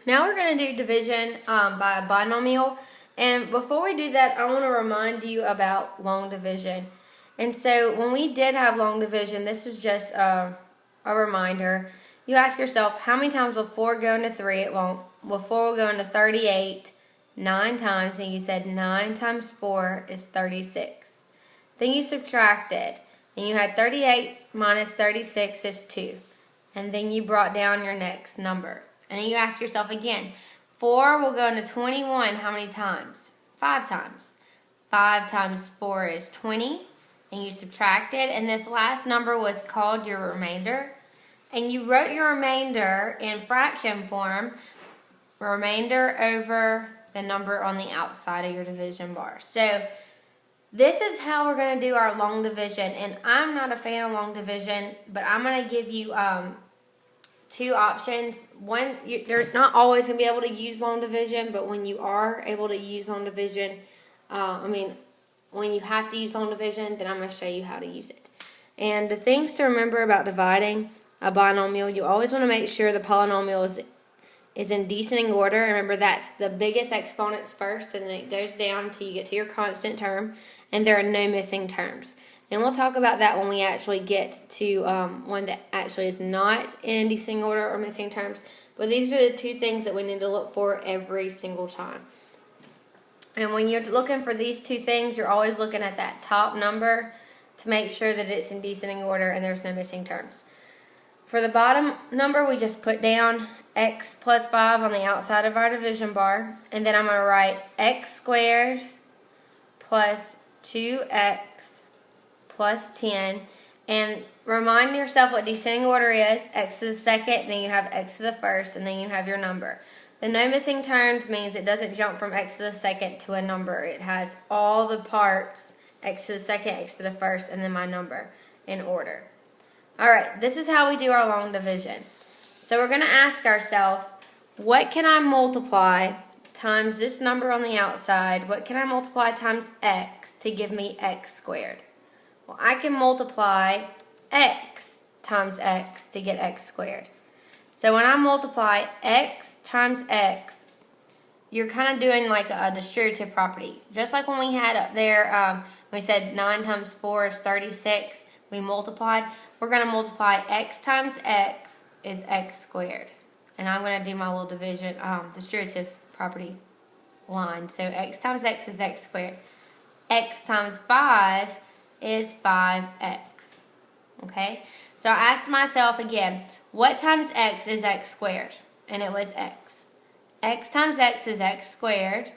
Now we're going to do division by a binomial. And before we do that, I want to remind you about long division. And so when we did have long division, this is just a reminder. You ask yourself, how many times will 4 go into 3? It won't. Well, 4 will go into 38 9 times, and you said 9 times 4 is 36. Then you subtracted, and you had 38 minus 36 is 2. And then you brought down your next number. And then you ask yourself again, 4 will go into 21 how many times? 5 times. 5 times 4 is 20. And you subtracted, and this last number was called your remainder. And you wrote your remainder in fraction form, remainder over the number on the outside of your division bar. So this is how we're going to do our long division. And I'm not a fan of long division, but I'm going to give you two options. One, you're not always going to be able to use long division, but when you are able to use long division, when you have to use long division, then I'm going to show you how to use it. And the things to remember about dividing a binomial, you always want to make sure the polynomial is in descending order. Remember, that's the biggest exponents first, and then it goes down until you get to your constant term, and there are no missing terms. And we'll talk about that when we actually get to one that actually is not in descending order or missing terms. But these are the two things that we need to look for every single time. And when you're looking for these two things, you're always looking at that top number to make sure that it's in descending order and there's no missing terms. For the bottom number, we just put down x plus 5 on the outside of our division bar. And then I'm going to write x squared plus 2x plus 10. And remind yourself what descending order is. X to the second, then you have x to the first, and then you have your number. The no missing terms means it doesn't jump from x to the second to a number. It has all the parts, x to the second, x to the first, and then my number in order. Alright, this is how we do our long division. So we're going to ask ourselves, what can I multiply times this number on the outside? What can I multiply times x to give me x squared? Well, I can multiply x times x to get x squared. So when I multiply x times x, you're kind of doing like a distributive property. Just like when we had up there, we said 9 times 4 is 36. We multiplied. We're going to multiply x times x is x squared. And I'm going to do my little division, distributive property line. So x times x is x squared. X times 5 is 5x. Okay? So I asked myself again, what times x is x squared? And it was x. X times x is x squared.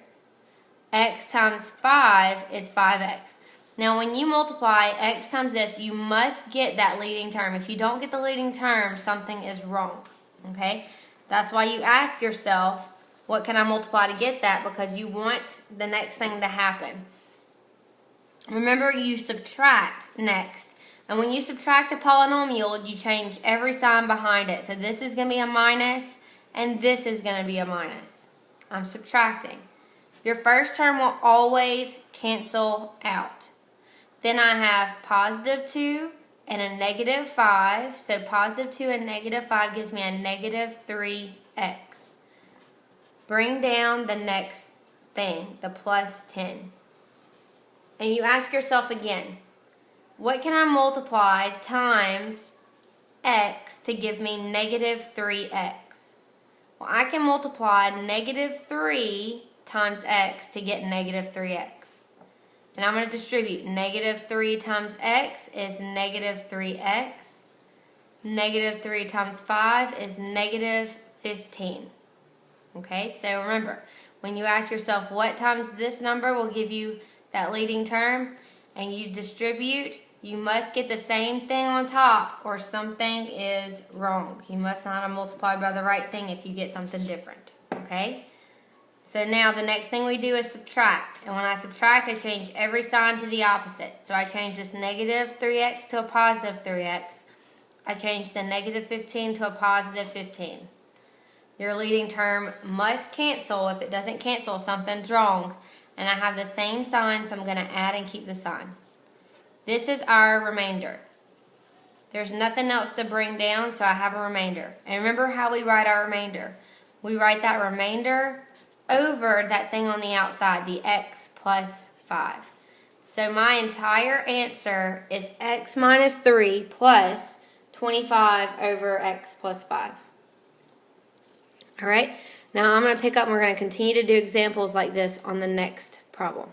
X times 5 is 5x. Now when you multiply x times this, you must get that leading term. If you don't get the leading term, something is wrong. Okay? That's why you ask yourself, what can I multiply to get that? Because you want the next thing to happen. Remember, you subtract next. And when you subtract a polynomial, you change every sign behind it. So this is going to be a minus, and this is going to be a minus. I'm subtracting. Your first term will always cancel out. Then I have positive 2 and a negative 5. So positive 2 and negative 5 gives me a negative 3x. Bring down the next thing, the plus 10. And you ask yourself again, what can I multiply times x to give me negative 3x? Well, I can multiply negative 3 times x to get negative 3x. And I'm going to distribute. Negative 3 times x is negative 3x. Negative 3 times 5 is negative 15. Okay, so remember, when you ask yourself what times this number will give you that leading term, and you distribute, you must get the same thing on top or something is wrong. You must not have multiplied by the right thing if you get something different. Okay? So now the next thing we do is subtract. And when I subtract, I change every sign to the opposite. So I change this negative 3x to a positive 3x. I change the negative 15 to a positive 15. Your leading term must cancel. If it doesn't cancel, something's wrong. And I have the same sign, so I'm going to add and keep the sign. This is our remainder. There's nothing else to bring down, so I have a remainder. And remember how we write our remainder. we write that remainder over that thing on the outside, the x plus 5. So my entire answer is x minus 3 plus 25 over x plus 5. All right, now I'm going to pick up and we're going to continue to do examples like this on the next problem.